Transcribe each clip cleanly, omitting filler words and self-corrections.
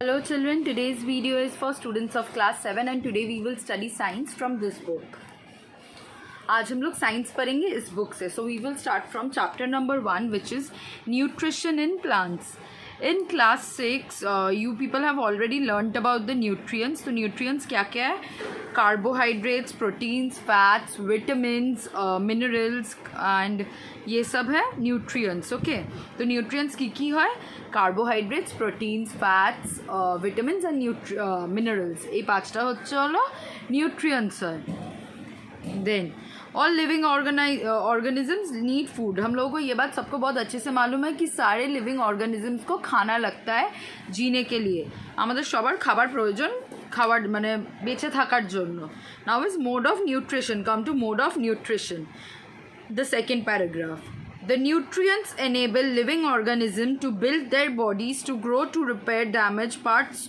Hello children, today's video is for students of class 7 and today we will study science from this book. आज हम लोग science पढ़ेंगे इस book से. So we will start from chapter number 1 which is nutrition in plants. In class 6 you people have already learnt about the nutrients. तो nutrients क्या क्या है? Carbohydrates, proteins, fats, vitamins, minerals and ये सब है nutrients. Okay, तो nutrients की है carbohydrates, proteins, fats, vitamins and minerals. এই পাঁচটা হচ্ছে হলো nutrients है. Then all living organisms need food. हम लोगों को ये बात सबको बहुत अच्छे से मालूम है कि सारे लिविंग ऑर्गेनिजम्स को खाना लगता है जीने के लिए. আমাদের সবার খাবার প্রয়োজন খাবার মানে বেঁচে থাকার জন্য. Now is mode of nutrition. Come to mode of nutrition. The second paragraph. The nutrients enable living organisms to build their bodies, to grow, to repair damaged parts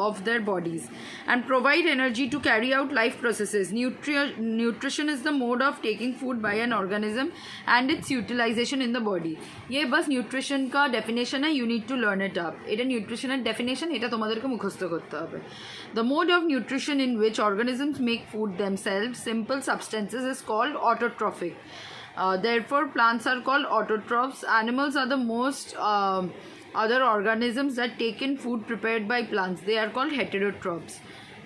of their bodies and provide energy to carry out life processes. Nutrition is the mode of taking food by an organism and its utilization in the body. ये बस nutrition का definition है. You need to learn it up. এটা nutrition এর definition, এটা তোমাদেরকে মুখস্থ করতে হবে. The mode of nutrition in which organisms make food themselves, simple substances, is called autotrophic. Therefore plants are called autotrophs. Animals are the most other organisms that take in food prepared by plants. They are called heterotrophs.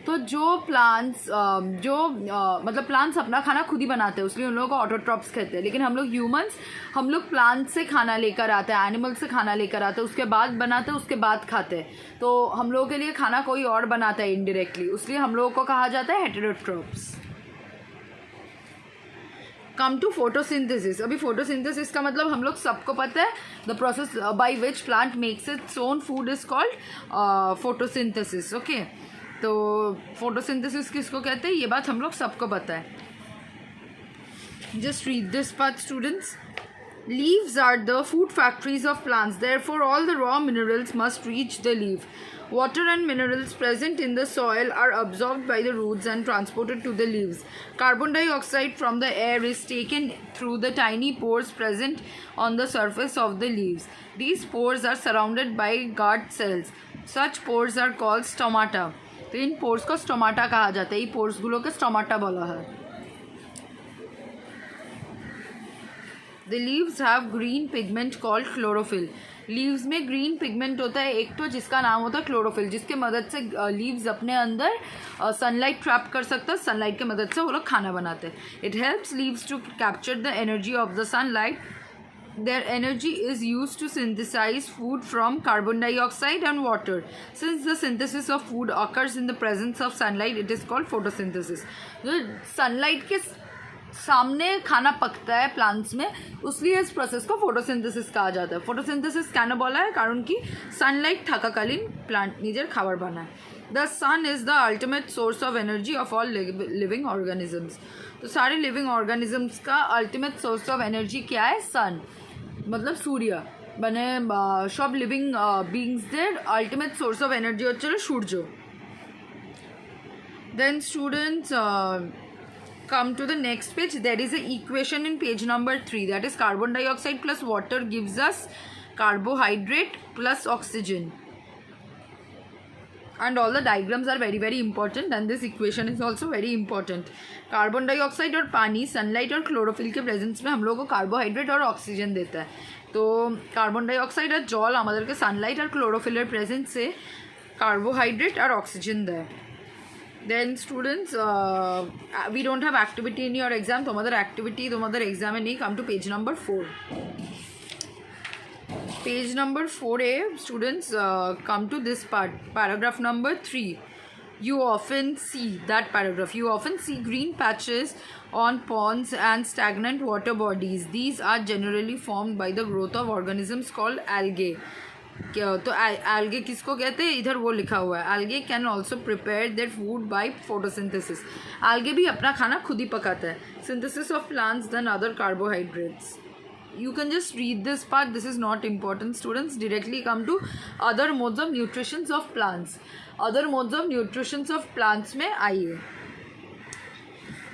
तो जो plants मतलब plants अपना खाना खुद ही बनाते हैं उसलिए उन लोगों को ऑटोट्रॉप्स कहते हैं. लेकिन हम लोग ह्यूमंस हम लोग प्लांट से खाना लेकर आते हैं, एनिमल से खाना लेकर आते हैं, उसके बाद बनाते हैं, उसके बाद खाते हैं. तो हम लोगों के लिए खाना कोई और बनाता है इनडायरेक्टली, इसलिए हम लोगों को कहा जाता है हेटेरोट्रॉप्स. Come to photosynthesis. अभी फोटोसिंथेसिस का मतलब हम लोग सबको पता है. The process by which plant makes its own food is called photosynthesis. Okay, तो फोटोसिंथेसिस किसको कहते हैं ये बात हम लोग सबको पता है. Just read this part students. Leaves are the food factories of plants. Therefore, all the raw minerals must reach the leaf. Water and minerals present in the soil are absorbed by the roots and transported to the leaves. Carbon dioxide from the air is taken through the tiny pores present on the surface of the leaves. These pores are surrounded by guard cells. Such pores are called stomata. तो इन pores को stomata कहा जाता है. ये pores गुलों के stomata बोला है. The leaves have green pigment called chlorophyll. Leaves में ग्रीन पिगमेंट होता है एक तो जिसका नाम होता है क्लोरोफिल, जिसके मदद से लीव्स अपने अंदर सनलाइट ट्रैप कर सकता है. सनलाइट के मदद से वो लोग खाना बनाते हैं. It helps leaves to capture the energy of the sunlight. Their energy is used to synthesize food from carbon dioxide and water. Since the synthesis of food occurs in the presence of sunlight, it is called photosynthesis. तो sunlight के सामने खाना पकता है plants में, इसलिए इस process को फोटोसिंथेसिस कहा जाता है. फोटोसिंथेसिस কেন বলা হয়? কারণ কি সানলাইট থাকাকালীন প্লান্ট নিজের খাবার বানায়. The sun is the ultimate source of energy of all living organisms. तो सारे लिविंग ऑर्गेनिजम्स का अल्टीमेट सोर्स ऑफ एनर्जी क्या है? सन, मतलब सूर्य. মানে সব লিভিং বিংসদের আলটিমেট সোর্স অফ এনার্জি হচ্ছে সূর্য. Then students come to the next page. There is an equation in page number 3, that is carbon dioxide plus water gives us carbohydrate plus oxygen, and all the diagrams are very very important and this equation is also very important. Carbon dioxide और पानी sunlight और chlorophyll के presence में हम लोग को carbohydrate और oxygen देता है. तो कार्बन डाइऑक्साइड और जल আমাদেরকে সানলাইট আর ক্লোরোফিলের প্রেজেন্সে কার্বোহাইড্রেট আর অক্সিজেন দেয়. Then students we don't have activity in your exam. তোমাদের activity তোমাদের exam নেই. Come to page number 4. Page number 4a students come to this part, paragraph number 3. You often see that paragraph. You often see green patches on ponds and stagnant water bodies. These are generally formed by the growth of organisms called algae. तो algae किसको कहते हैं? इधर वो लिखा हुआ है. algae can also prepare their food by photosynthesis. algae भी अपना खाना खुद ही पकाता है. synthesis of plants than other carbohydrates. You can just read this part. This is not important students. Directly come to other modes of nutrition of plants. other modes of nutrition of plants में आइए.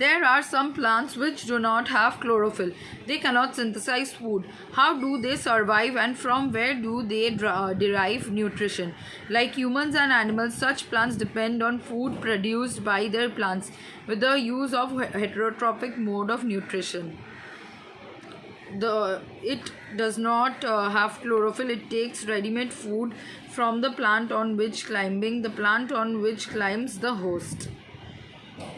There are some plants which do not have chlorophyll. They cannot synthesize food. How do they survive, and from where do they derive nutrition? Like humans and animals, such plants depend on food produced by their plants with the use of heterotrophic mode of nutrition. It does not have chlorophyll. It takes ready-made food from the plant on which climbs the host.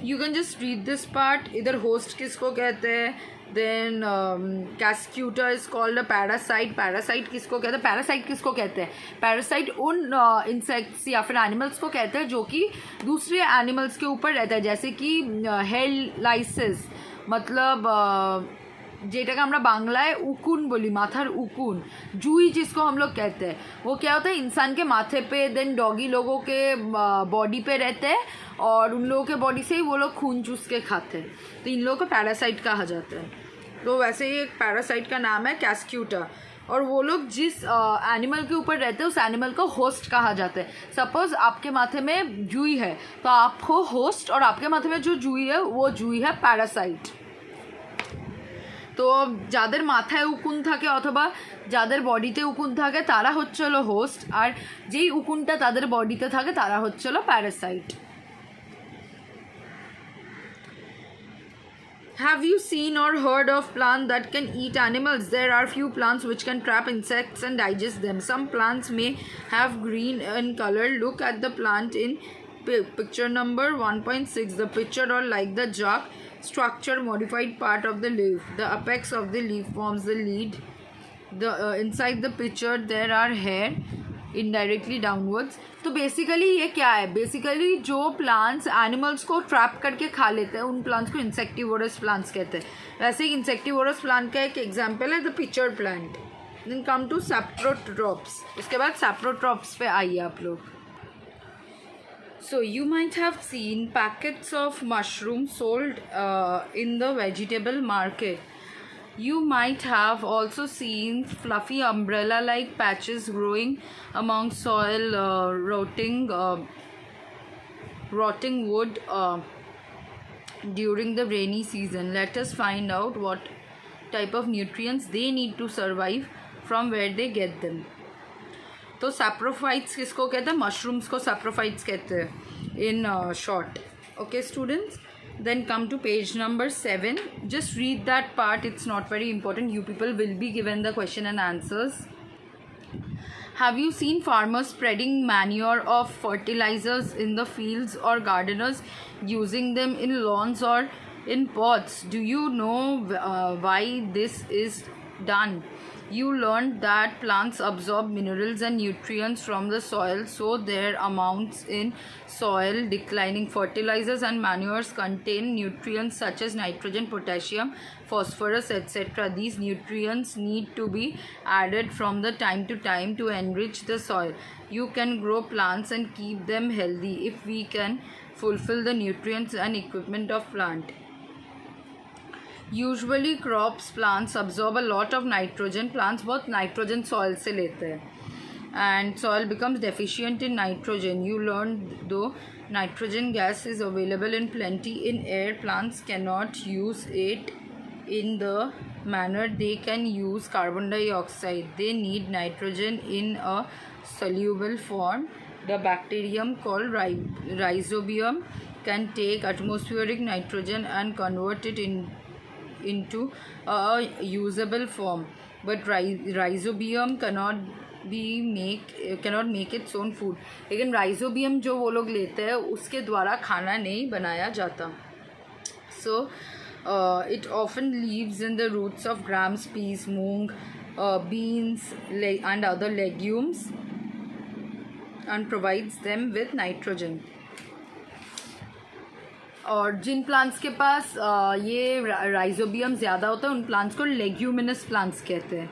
You can just read this part. इधर host किसको कहते हैं, then cascuta is called a parasite. Parasite किसको कहते हैं? Parasite उन insects या फिर animals को कहते हैं जो कि दूसरे animals के ऊपर रहता है, जैसे कि helictis, मतलब যেটাকে আমরা বাংলায় উকুন বলি, মাথার উকুন, জুই जिसको हम लोग कहते हैं, वो क्या होता है, इंसान के माथे पे, देन डॉगी लोगों के बॉडी पे रहते हैं और उन लोगों के बॉडी से ही वो लोग खून चूस के खाते हैं, तो इन लोगों को पैरासाइट कहा जाता है. तो वैसे ही एक पैरासाइट का नाम है कैस्क्यूटा, और वो लोग जिस एनिमल के ऊपर रहते हैं उस एनिमल को होस्ट कहा जाता है. सपोज आपके माथे में जूई है तो आपको होस्ट, और आपके माथे में जो जूई है वो जूई है पैरासाइट. তো যাদের মাথায় উকুন থাকে অথবা যাদের বডিতে উকুন থাকে তারা হচ্ছিল হোস্ট, আর যেই উকুনটা তাদের বডিতে থাকে তারা হচ্ছিল Parasite. Have you seen or heard of plants that can eat animals? There are few plants which can trap insects and digest them. Some plants may have green in color. Look at the plant in picture number 1.6. The picture, or like the jack structure, modified part of the leaf. The apex of the leaf forms the lead. Inside the picture there are hair indirectly downwards. तो basically ये क्या है, basically जो plants animals को trap करके खा लेते हैं उन प्लांट्स को इंसेक्टिवोरस प्लांट्स कहते हैं. वैसे ही इंसेक्टिवोरस प्लांट का एक एग्जांपल है the pitcher plant. Then come to saprotrophs. उसके बाद सैप्रोट्रॉप्स पे आइए आप लोग. So you might have seen packets of mushrooms sold in the vegetable market. You might have also seen fluffy umbrella-like patches growing among soil, rotting wood during the rainy season. Let us find out what type of nutrients they need to survive, from where they get them. तो saprophytes किसको कहते हैं, mushrooms को saprophytes कहते हैं in short. Okay students, then come to page number 7. Just read that part, it's not very important. You people will be given the question and answers. Have you seen farmers spreading manure of fertilizers in the fields, or gardeners using them in lawns or in pots? Do you know why this is done? You learned that plants absorb minerals and nutrients from the soil, so their amounts in soil declining. Fertilizers and manures contain nutrients such as nitrogen, potassium, phosphorus, etc. These nutrients need to be added from the time to time to enrich the soil. You can grow plants and keep them healthy if we can fulfill the nutrients and equipment of plant. Usually crops plants absorb a lot of nitrogen. Plants बहुत nitrogen soil से लेते हैं, and soil becomes deficient in nitrogen. You learned though nitrogen gas is available in plenty in air, plants cannot use it in the manner they can use carbon dioxide. They need nitrogen in a soluble form. The bacterium called rhizobium can take atmospheric nitrogen and convert it into a usable form, but rhizobium cannot make its own food. लेकिन rhizobium जो वो लोग लेते हैं उसके द्वारा खाना नहीं बनाया जाता. So it often lives in the roots of grams, peas, moong, beans and other legumes, and provides them with nitrogen. और जिन प्लांट्स के पास ये राइजोबियम ज़्यादा होता है उन प्लांट्स को लेग्यूमिनस प्लांट्स कहते हैं.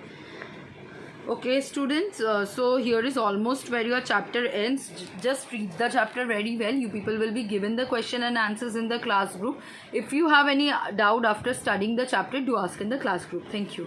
Okay students, so here is almost where your chapter ends. Just read the chapter very well. You people will be given the question and answers in the class group. If you have any doubt after studying the chapter, do ask in the class group. Thank you.